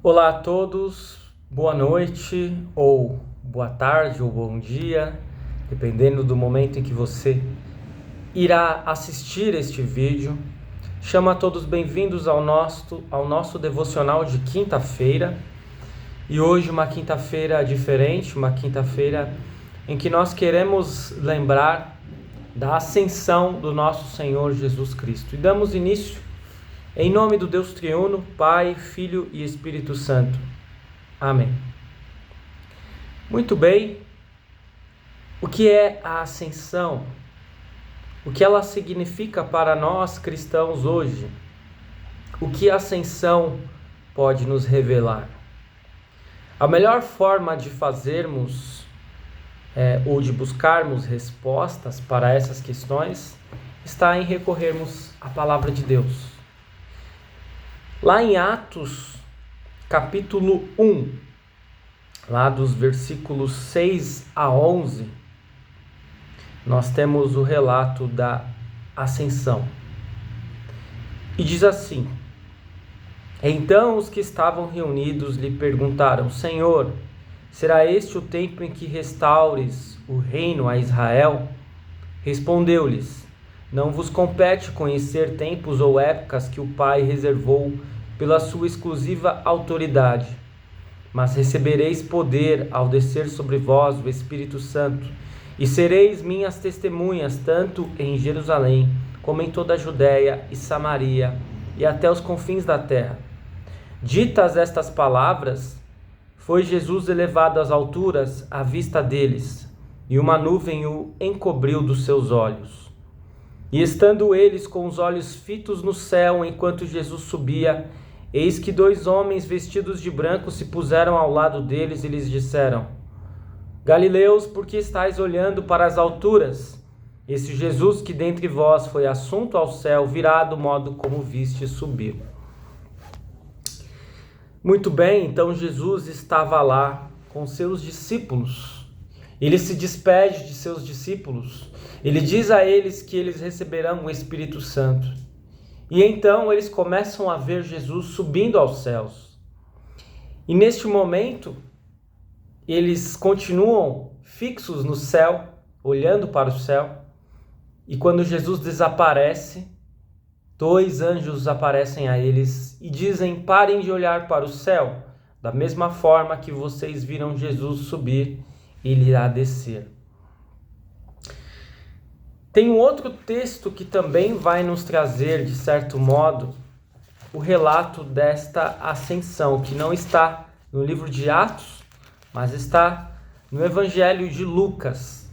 Olá a todos, boa noite, ou boa tarde, ou bom dia, dependendo do momento em que você irá assistir este vídeo. Chamo a todos bem-vindos ao nosso devocional de quinta-feira. E hoje uma quinta-feira diferente, uma quinta-feira em que nós queremos lembrar da ascensão do nosso Senhor Jesus Cristo. E damos início em nome do Deus Triuno, Pai, Filho e Espírito Santo. Amém. Muito bem, o que é a ascensão? O que ela significa para nós cristãos hoje? O que a ascensão pode nos revelar? A melhor forma de fazermos ou de buscarmos respostas para essas questões está em recorrermos à palavra de Deus. Lá em Atos, capítulo 1, lá dos versículos 6 a 11, nós temos o relato da ascensão. E diz assim: Então os que estavam reunidos lhe perguntaram: Senhor, será este o tempo em que restaures o reino a Israel? Respondeu-lhes: Não vos compete conhecer tempos ou épocas que o Pai reservou pela sua exclusiva autoridade, mas recebereis poder ao descer sobre vós o Espírito Santo, e sereis minhas testemunhas tanto em Jerusalém, como em toda a Judéia e Samaria, e até os confins da terra. Ditas estas palavras, foi Jesus elevado às alturas à vista deles, e uma nuvem o encobriu dos seus olhos. E estando eles com os olhos fitos no céu enquanto Jesus subia, eis que 2 homens vestidos de branco se puseram ao lado deles e lhes disseram: Galileus, por que estáis olhando para as alturas? Esse Jesus que dentre vós foi assunto ao céu virá do modo como viste subir. Muito bem, então Jesus estava lá com seus discípulos. Ele se despede de seus discípulos. Ele diz a eles que eles receberão o Espírito Santo. E então eles começam a ver Jesus subindo aos céus. E neste momento, eles continuam fixos no céu, olhando para o céu. E quando Jesus desaparece, 2 anjos aparecem a eles e dizem: parem de olhar para o céu, da mesma forma que vocês viram Jesus subir, ele irá descer. Tem um outro texto que também vai nos trazer, de certo modo, o relato desta ascensão, que não está no livro de Atos, mas está no Evangelho de Lucas.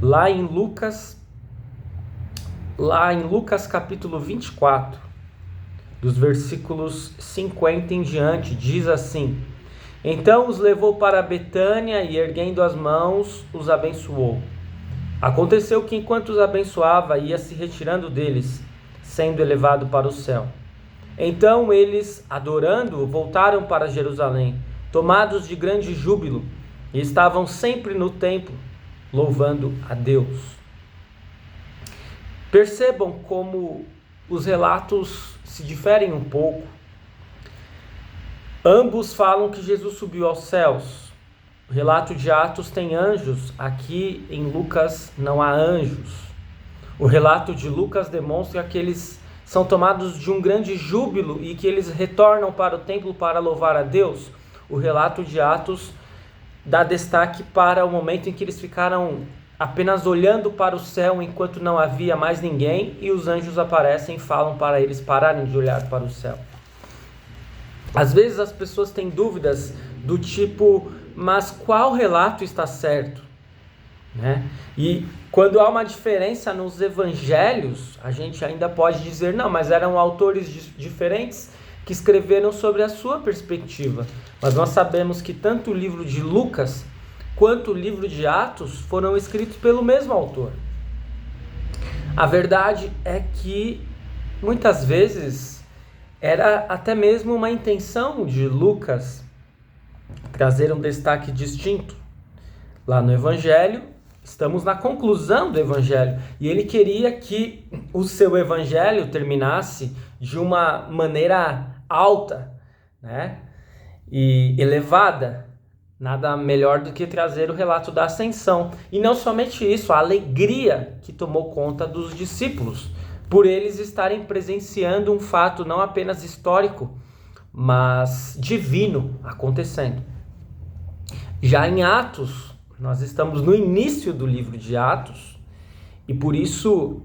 Lá em Lucas capítulo 24, dos versículos 50 em diante, diz assim: Então os levou para Betânia e, erguendo as mãos, os abençoou. Aconteceu que, enquanto os abençoava, ia se retirando deles, sendo elevado para o céu. Então eles, adorando-o, voltaram para Jerusalém, tomados de grande júbilo, e estavam sempre no templo, louvando a Deus. Percebam como os relatos se diferem um pouco. Ambos falam que Jesus subiu aos céus. O relato de Atos tem anjos, aqui em Lucas não há anjos. O relato de Lucas demonstra que eles são tomados de um grande júbilo e que eles retornam para o templo para louvar a Deus. O relato de Atos dá destaque para o momento em que eles ficaram apenas olhando para o céu enquanto não havia mais ninguém, e os anjos aparecem e falam para eles pararem de olhar para o céu. Às vezes as pessoas têm dúvidas do tipo: mas qual relato está certo? E quando há uma diferença nos evangelhos, a gente ainda pode dizer: não, mas eram autores diferentes que escreveram sobre a sua perspectiva. Mas nós sabemos que tanto o livro de Lucas quanto o livro de Atos foram escritos pelo mesmo autor. A verdade é que muitas vezes era até mesmo uma intenção de Lucas trazer um destaque distinto. Lá no Evangelho, estamos na conclusão do Evangelho, e ele queria que o seu Evangelho terminasse de uma maneira alta, né? e elevada. Nada melhor do que trazer o relato da ascensão. E não somente isso, a alegria que tomou conta dos discípulos, por eles estarem presenciando um fato não apenas histórico, mas divino acontecendo. Já em Atos, nós estamos no início do livro de Atos, e por isso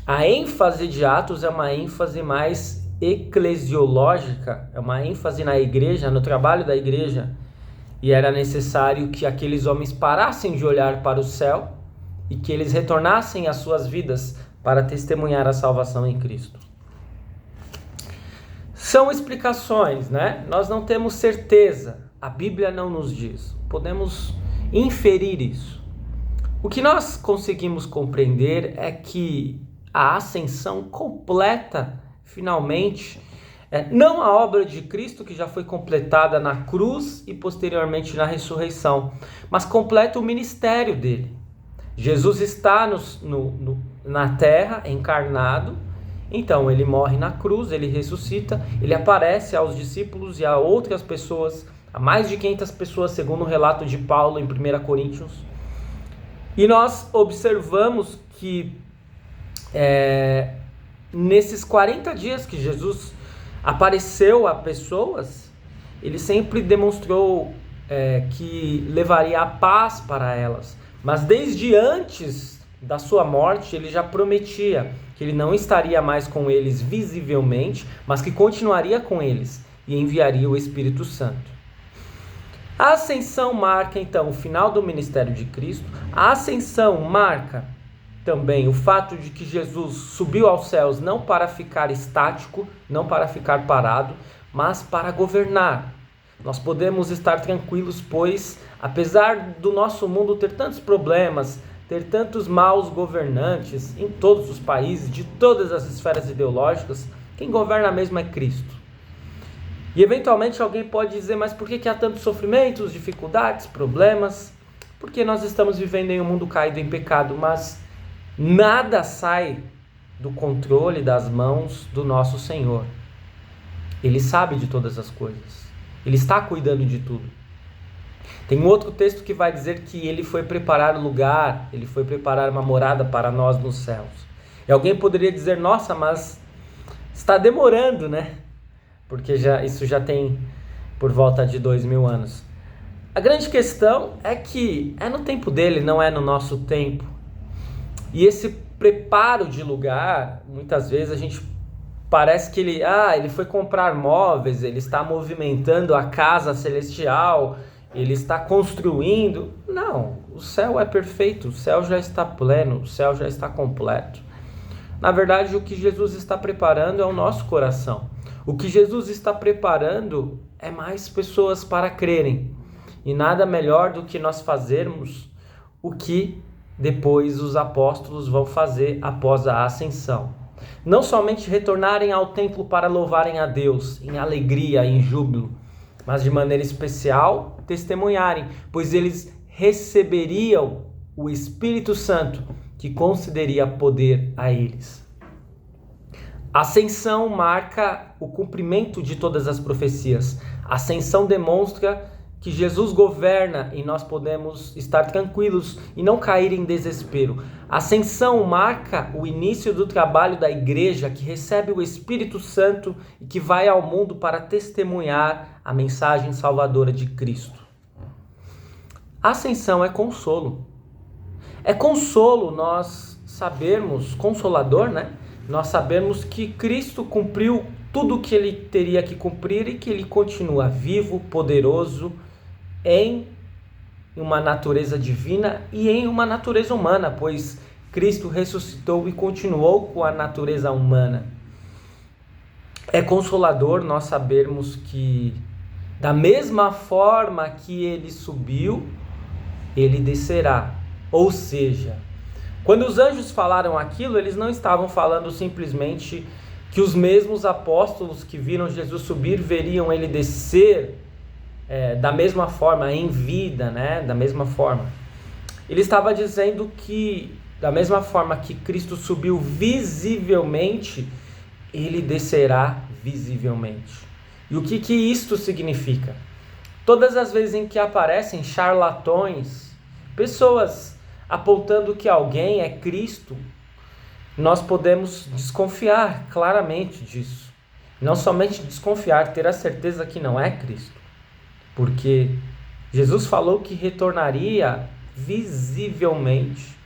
a ênfase de Atos é uma ênfase mais eclesiológica, é uma ênfase na igreja, no trabalho da igreja. E era necessário que aqueles homens parassem de olhar para o céu e que eles retornassem às suas vidas para testemunhar a salvação em Cristo. São explicações, né? Nós não temos certeza, a Bíblia não nos diz. Podemos inferir isso. O que nós conseguimos compreender é que a ascensão completa, finalmente, não a obra de Cristo que já foi completada na cruz e posteriormente na ressurreição, mas completa o ministério dele. Jesus está na terra, encarnado, então ele morre na cruz, ele ressuscita, ele aparece aos discípulos e a outras pessoas, a mais de 500 pessoas, segundo o relato de Paulo em 1 Coríntios. E nós observamos que nesses 40 dias que Jesus apareceu a pessoas, ele sempre demonstrou que levaria a paz para elas. Mas desde antes da sua morte, ele já prometia que ele não estaria mais com eles visivelmente, mas que continuaria com eles e enviaria o Espírito Santo. A ascensão marca então o final do ministério de Cristo. A ascensão marca também o fato de que Jesus subiu aos céus não para ficar estático, não para ficar parado, mas para governar. Nós podemos estar tranquilos, pois, apesar do nosso mundo ter tantos problemas, ter tantos maus governantes em todos os países, de todas as esferas ideológicas, quem governa mesmo é Cristo. E eventualmente alguém pode dizer, mas por que há tantos sofrimentos, dificuldades, problemas? Porque nós estamos vivendo em um mundo caído em pecado, mas nada sai do controle das mãos do nosso Senhor. Ele sabe de todas as coisas. Ele está cuidando de tudo. Tem um outro texto que vai dizer que ele foi preparar lugar, ele foi preparar uma morada para nós nos céus. E alguém poderia dizer, nossa, mas está demorando, né? Porque isso já tem por volta de 2000 anos. A grande questão é que é no tempo dele, não é no nosso tempo. E esse preparo de lugar, muitas vezes a gente parece que ele foi comprar móveis, ele está movimentando a casa celestial, ele está construindo. Não, o céu é perfeito, o céu já está pleno, o céu já está completo. Na verdade, o que Jesus está preparando é o nosso coração. O que Jesus está preparando é mais pessoas para crerem. E nada melhor do que nós fazermos o que depois os apóstolos vão fazer após a ascensão. Não somente retornarem ao templo para louvarem a Deus em alegria, em júbilo, mas de maneira especial testemunharem, pois eles receberiam o Espírito Santo que concederia poder a eles. A ascensão marca o cumprimento de todas as profecias. A ascensão demonstra que Jesus governa e nós podemos estar tranquilos e não cair em desespero. A ascensão marca o início do trabalho da igreja que recebe o Espírito Santo e que vai ao mundo para testemunhar a mensagem salvadora de Cristo. A ascensão é consolo. É consolo nós sabermos, consolador, né? Nós sabemos que Cristo cumpriu tudo o que ele teria que cumprir e que ele continua vivo, poderoso, em uma natureza divina e em uma natureza humana, pois Cristo ressuscitou e continuou com a natureza humana. É consolador nós sabermos que, da mesma forma que ele subiu, ele descerá. Ou seja, quando os anjos falaram aquilo, eles não estavam falando simplesmente que os mesmos apóstolos que viram Jesus subir veriam ele descer da mesma forma, em vida, né? Da mesma forma. Ele estava dizendo que, da mesma forma que Cristo subiu visivelmente, ele descerá visivelmente. E o que isto significa? Todas as vezes em que aparecem charlatões, pessoas apontando que alguém é Cristo, nós podemos desconfiar claramente disso. Não somente desconfiar, ter a certeza que não é Cristo. Porque Jesus falou que retornaria visivelmente.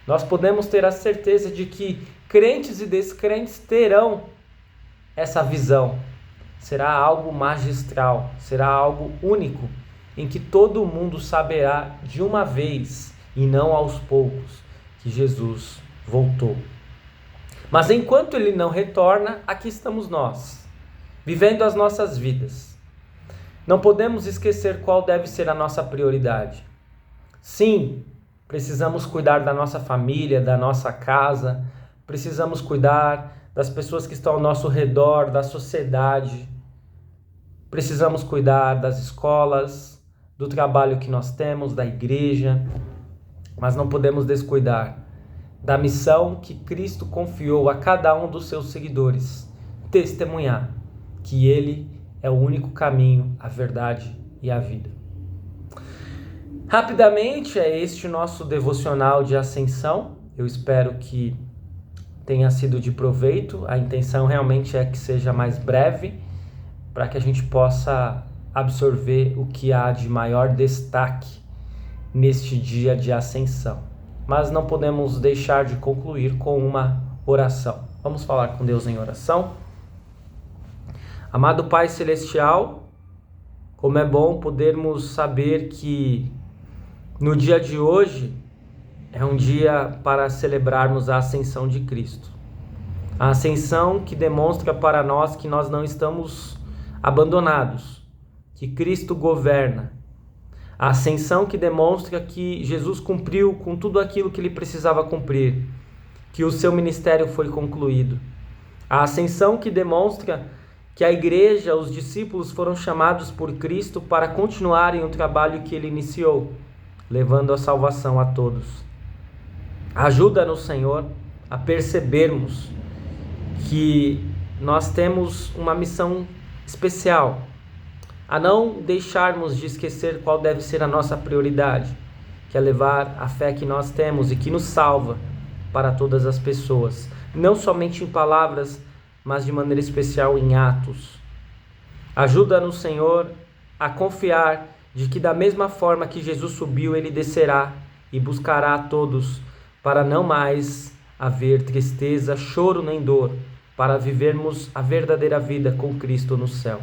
Nós podemos ter a certeza de que crentes e descrentes terão essa visão. Será algo magistral, será algo único, em que todo mundo saberá de uma vez e não aos poucos que Jesus voltou. Mas enquanto ele não retorna, aqui estamos nós, vivendo as nossas vidas. Não podemos esquecer qual deve ser a nossa prioridade. Sim, precisamos cuidar da nossa família, da nossa casa, precisamos cuidar das pessoas que estão ao nosso redor, da sociedade. Precisamos cuidar das escolas, do trabalho que nós temos, da igreja, mas não podemos descuidar da missão que Cristo confiou a cada um dos seus seguidores, testemunhar que Ele é o único caminho, a verdade e a vida. Rapidamente, é este o nosso devocional de ascensão. Eu espero que tenha sido de proveito. A intenção realmente é que seja mais breve, para que a gente possa absorver o que há de maior destaque neste dia de ascensão. Mas não podemos deixar de concluir com uma oração. Vamos falar com Deus em oração? Amado Pai Celestial, como é bom podermos saber que no dia de hoje é um dia para celebrarmos a ascensão de Cristo. A ascensão que demonstra para nós que nós não estamos abandonados, que Cristo governa. A ascensão que demonstra que Jesus cumpriu com tudo aquilo que ele precisava cumprir, que o seu ministério foi concluído. A ascensão que demonstra que a igreja, os discípulos foram chamados por Cristo para continuarem o trabalho que ele iniciou, levando a salvação a todos. Ajuda-nos, Senhor, a percebermos que nós temos uma missão especial, a não deixarmos de esquecer qual deve ser a nossa prioridade, que é levar a fé que nós temos e que nos salva para todas as pessoas, não somente em palavras, mas de maneira especial em atos. Ajuda-nos, Senhor, a confiar de que da mesma forma que Jesus subiu, ele descerá e buscará a todos, para não mais haver tristeza, choro nem dor, para vivermos a verdadeira vida com Cristo no céu.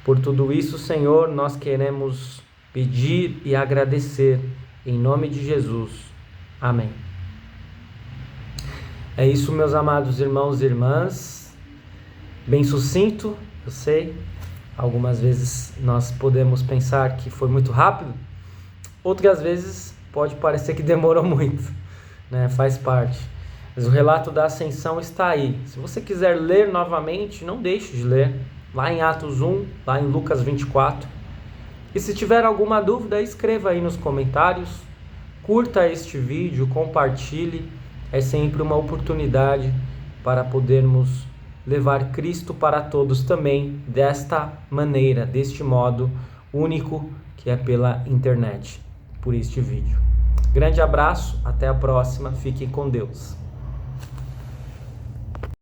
Por tudo isso, Senhor, nós queremos pedir e agradecer, em nome de Jesus. Amém. É isso, meus amados irmãos e irmãs. Bem sucinto, eu sei. Algumas vezes nós podemos pensar que foi muito rápido. Outras vezes pode parecer que demorou muito, né? Faz parte. Mas o relato da ascensão está aí. Se você quiser ler novamente, não deixe de ler. Lá em Atos 1, lá em Lucas 24. E se tiver alguma dúvida, escreva aí nos comentários. Curta este vídeo, compartilhe. É sempre uma oportunidade para podermos levar Cristo para todos também desta maneira, deste modo único que é pela internet, por este vídeo. Grande abraço, até a próxima, fiquem com Deus.